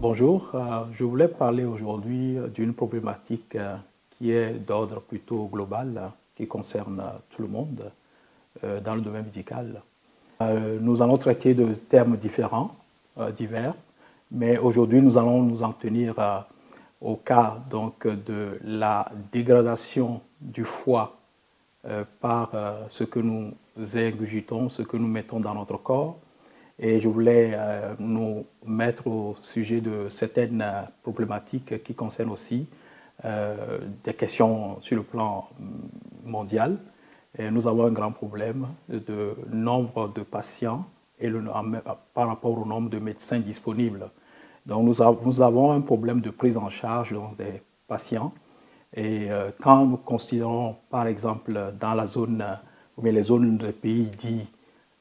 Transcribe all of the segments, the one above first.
Bonjour, je voulais parler aujourd'hui d'une problématique qui est d'ordre plutôt global, qui concerne tout le monde dans le domaine médical. Nous allons traiter de thèmes différents, divers, mais aujourd'hui nous allons nous en tenir au cas donc, de la dégradation du foie par ce que nous ingurgitons, ce que nous mettons dans notre corps. Et je voulais nous mettre au sujet de certaines problématiques qui concernent aussi des questions sur le plan mondial. Et nous avons un grand problème de nombre de patients et par rapport au nombre de médecins disponibles. Donc nous avons un problème de prise en charge des patients. Et quand nous considérons, par exemple, dans la zone, ou bien les zones de pays dits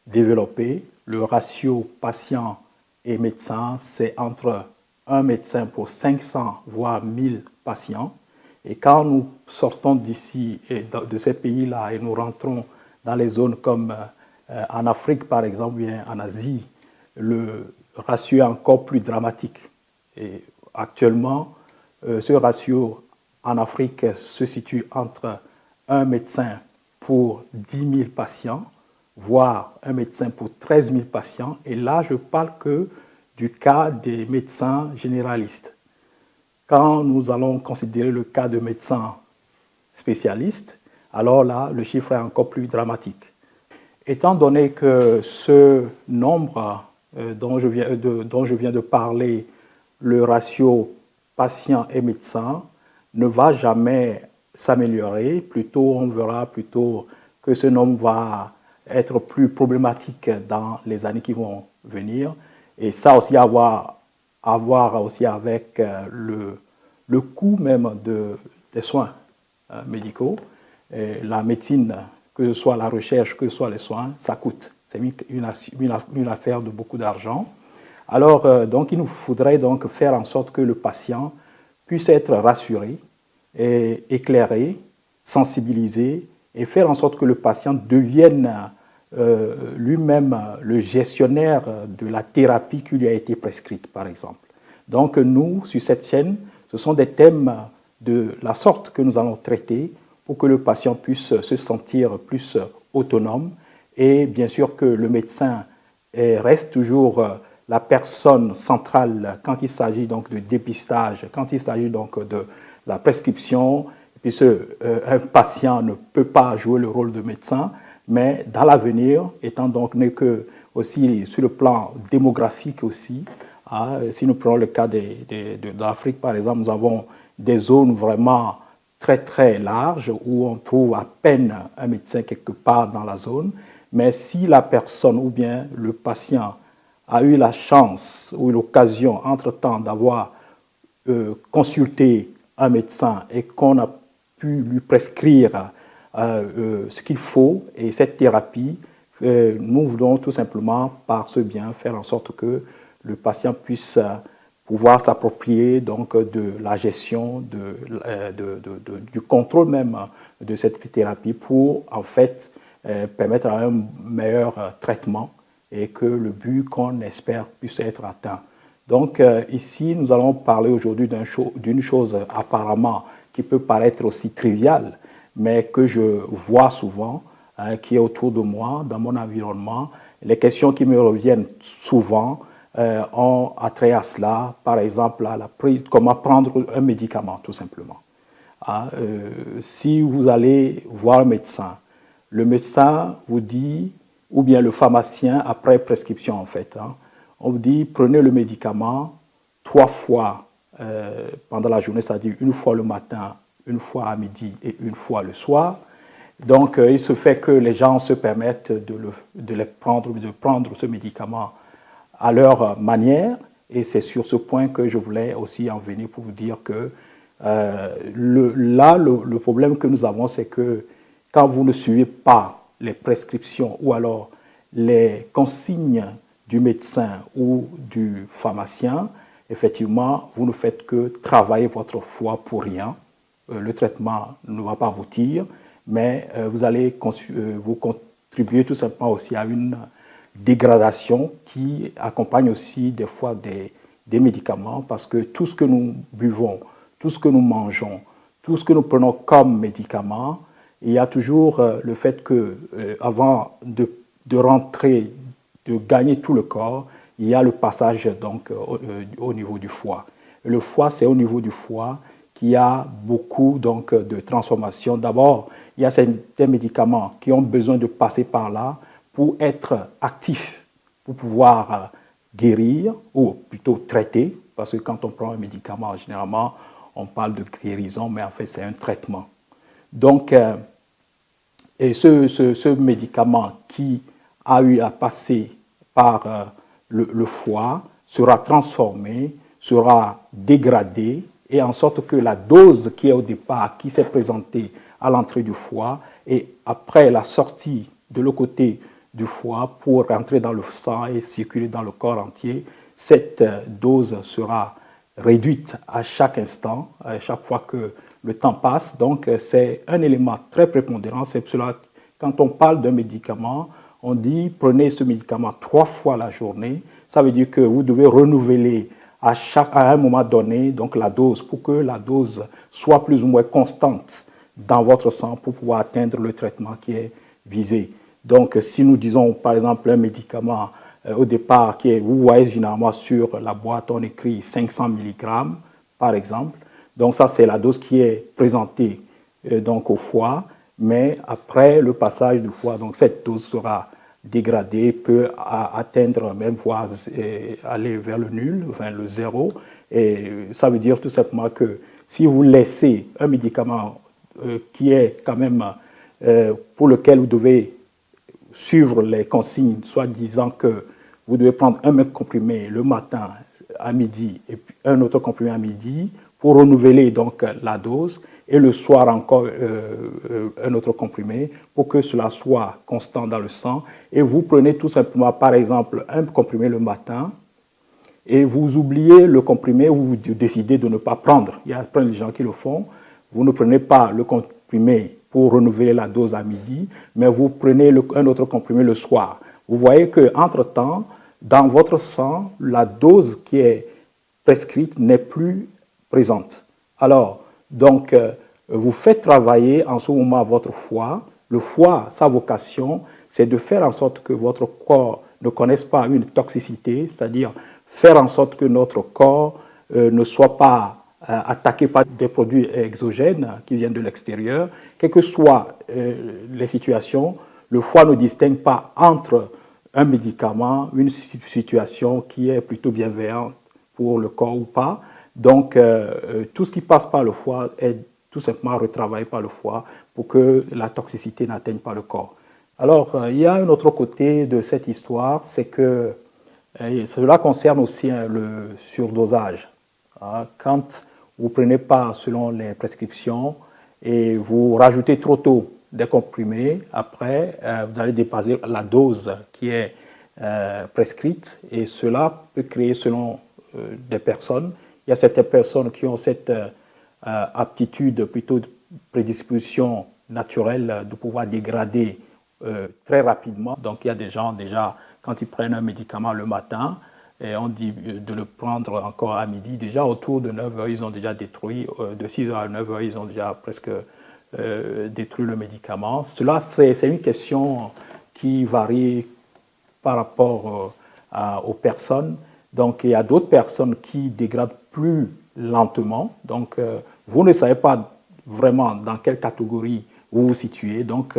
développés, le ratio patient et médecin, c'est entre un médecin pour 500 voire 1000 patients. Et quand nous sortons d'ici, de ces pays-là, et nous rentrons dans les zones comme en Afrique, par exemple, bien en Asie, le ratio est encore plus dramatique. Et actuellement, ce ratio en Afrique se situe entre un médecin pour 10 000 patients, voire un médecin pour 13 000 patients. Et là, je parle que du cas des médecins généralistes. Quand nous allons considérer le cas de médecins spécialistes, alors là, le chiffre est encore plus dramatique. Étant donné que ce nombre dont je viens de parler, le ratio patient et médecin, ne va jamais s'améliorer. Plutôt, on verra plutôt que ce nombre va être plus problématique dans les années qui vont venir. Et ça aussi à voir aussi avec le coût même des soins médicaux. Et la médecine, que ce soit la recherche, que ce soit les soins, ça coûte. C'est une affaire de beaucoup d'argent. Alors, donc, il nous faudrait donc faire en sorte que le patient puisse être rassuré, et éclairé, sensibilisé, et faire en sorte que le patient devienne lui-même le gestionnaire de la thérapie qui lui a été prescrite, par exemple. Donc, nous, sur cette chaîne, ce sont des thèmes de la sorte que nous allons traiter pour que le patient puisse se sentir plus autonome et bien sûr que le médecin reste toujours la personne centrale quand il s'agit donc de dépistage, quand il s'agit donc de la prescription, puisque un patient ne peut pas jouer le rôle de médecin, mais dans l'avenir, étant donc que aussi sur le plan démographique aussi, si nous prenons le cas de l'Afrique par exemple, nous avons des zones vraiment très très larges où on trouve à peine un médecin quelque part dans la zone, mais si la personne ou bien le patient a eu la chance ou l'occasion entre-temps d'avoir consulté un médecin et qu'on a pu lui prescrire ce qu'il faut et cette thérapie, nous voulons tout simplement par ce bien faire en sorte que le patient puisse pouvoir s'approprier donc de la gestion, du contrôle même de cette thérapie pour en fait permettre un meilleur traitement et que le but qu'on espère puisse être atteint. Donc ici, nous allons parler aujourd'hui d'une chose apparemment qui peut paraître aussi triviale, mais que je vois souvent, qui est autour de moi, dans mon environnement. Les questions qui me reviennent souvent ont attrait à cela, par exemple à la prise, comment prendre un médicament tout simplement. Si vous allez voir un médecin, le médecin vous dit, ou bien le pharmacien après prescription en fait, on vous dit prenez le médicament 3 fois pendant la journée, c'est-à-dire une fois le matin, une fois à midi et une fois le soir. Donc il se fait que les gens se permettent de prendre ce médicament à leur manière, et c'est sur ce point que je voulais aussi en venir pour vous dire que le problème que nous avons, c'est que quand vous ne suivez pas les prescriptions ou alors les consignes du médecin ou du pharmacien, effectivement, vous ne faites que travailler votre foie pour rien. Le traitement ne va pas aboutir, mais vous allez vous contribuer tout simplement aussi à une dégradation qui accompagne aussi des fois des des médicaments parce que tout ce que nous buvons, tout ce que nous mangeons, tout ce que nous prenons comme médicaments, il y a toujours le fait que avant de rentrer, de gagner tout le corps, il y a le passage donc au niveau du foie. Le foie, c'est au niveau du foie qu'il y a beaucoup donc de transformations. D'abord, il y a certains médicaments qui ont besoin de passer par là pour être actifs, pour pouvoir guérir ou plutôt traiter, parce que quand on prend un médicament, généralement, on parle de guérison, mais en fait, c'est un traitement. Donc, et ce médicament qui a eu à passer par le foie sera transformé, sera dégradé, et en sorte que la dose qui est au départ, qui s'est présentée à l'entrée du foie, et après la sortie de l'autre côté du foie pour rentrer dans le sang et circuler dans le corps entier, cette dose sera réduite à chaque instant, à chaque fois que le temps passe. Donc, c'est un élément très prépondérant. C'est pour cela, quand on parle d'un médicament, on dit prenez ce médicament 3 fois la journée. Ça veut dire que vous devez renouveler à un moment donné donc la dose pour que la dose soit plus ou moins constante dans votre sang pour pouvoir atteindre le traitement qui est visé. Donc, si nous disons par exemple un médicament au départ qui est, vous voyez généralement sur la boîte, on écrit 500 mg par exemple. Donc ça, c'est la dose qui est présentée donc au foie, mais après le passage du foie, donc cette dose sera dégradée, peut atteindre même voire aller vers le nul, enfin le zéro. Et ça veut dire tout simplement que si vous laissez un médicament qui est quand même pour lequel vous devez suivre les consignes, soit disant que vous devez prendre un même comprimé le matin à midi et puis un autre comprimé à midi pour renouveler donc la dose, et le soir encore un autre comprimé pour que cela soit constant dans le sang. Et vous prenez tout simplement, par exemple, un comprimé le matin et vous oubliez le comprimé, vous décidez de ne pas prendre. Il y a plein de gens qui le font. Vous ne prenez pas le comprimé pour renouveler la dose à midi, mais vous prenez un autre comprimé le soir. Vous voyez qu'entre-temps, dans votre sang, la dose qui est prescrite n'est plus présente. Alors, donc, vous faites travailler en ce moment votre foie. Le foie, sa vocation, c'est de faire en sorte que votre corps ne connaisse pas une toxicité, c'est-à-dire faire en sorte que notre corps ne soit pas attaqué par des produits exogènes qui viennent de l'extérieur. Quelles que soient les situations, le foie ne distingue pas entre un médicament, une situation qui est plutôt bienveillante pour le corps ou pas. Donc, tout ce qui passe par le foie est tout simplement retravaillé par le foie pour que la toxicité n'atteigne pas le corps. Alors, il y a un autre côté de cette histoire, c'est que cela concerne aussi le surdosage. Quand vous ne prenez pas selon les prescriptions et vous rajoutez trop tôt des comprimés, après, vous allez dépasser la dose qui est prescrite, et cela peut créer, selon des personnes, il y a certaines personnes qui ont cette aptitude, plutôt de prédisposition naturelle de pouvoir dégrader très rapidement. Donc il y a des gens déjà, quand ils prennent un médicament le matin, et on dit de le prendre encore à midi, déjà autour de 9 heures, ils ont déjà détruit, de 6 heures à 9 heures, ils ont déjà presque détruit le médicament. Cela, c'est une question qui varie par rapport aux personnes. Donc, il y a d'autres personnes qui dégradent plus lentement. Donc, vous ne savez pas vraiment dans quelle catégorie vous vous situez. Donc,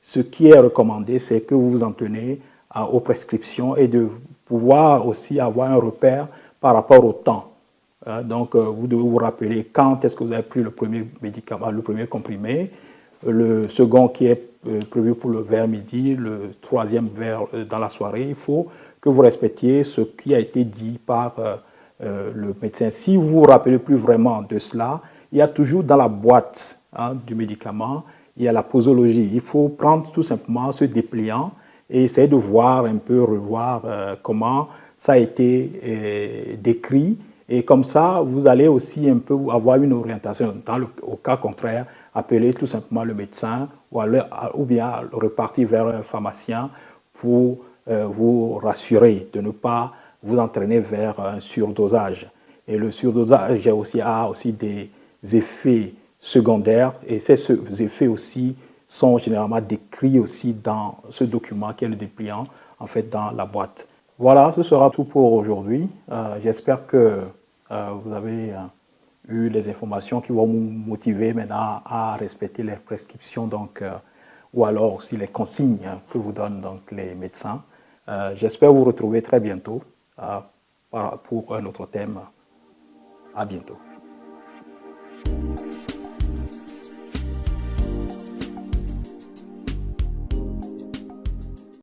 ce qui est recommandé, c'est que vous vous en tenez aux prescriptions et de pouvoir aussi avoir un repère par rapport au temps. Donc, vous devez vous rappeler quand est-ce que vous avez pris le premier médicament, le premier comprimé, le second qui est prévu pour le vers midi, le troisième vers dans la soirée. Il faut que vous respectiez ce qui a été dit par le médecin. Si vous ne vous rappelez plus vraiment de cela, il y a toujours dans la boîte du médicament, il y a la posologie. Il faut prendre tout simplement ce dépliant et essayer de voir un peu, revoir comment ça a été décrit. Et comme ça, vous allez aussi un peu avoir une orientation. Au cas contraire, appelez tout simplement le médecin ou bien repartir vers un pharmacien pour vous rassurer de ne pas vous entraîner vers un surdosage. Et le surdosage a aussi des effets secondaires, et ces effets aussi sont généralement décrits aussi dans ce document qui est le dépliant, en fait, dans la boîte. Voilà, ce sera tout pour aujourd'hui. J'espère que vous avez eu les informations qui vont vous motiver maintenant à respecter les prescriptions, donc, ou alors aussi les consignes que vous donnent donc, les médecins. J'espère vous retrouver très bientôt pour un autre thème. À bientôt.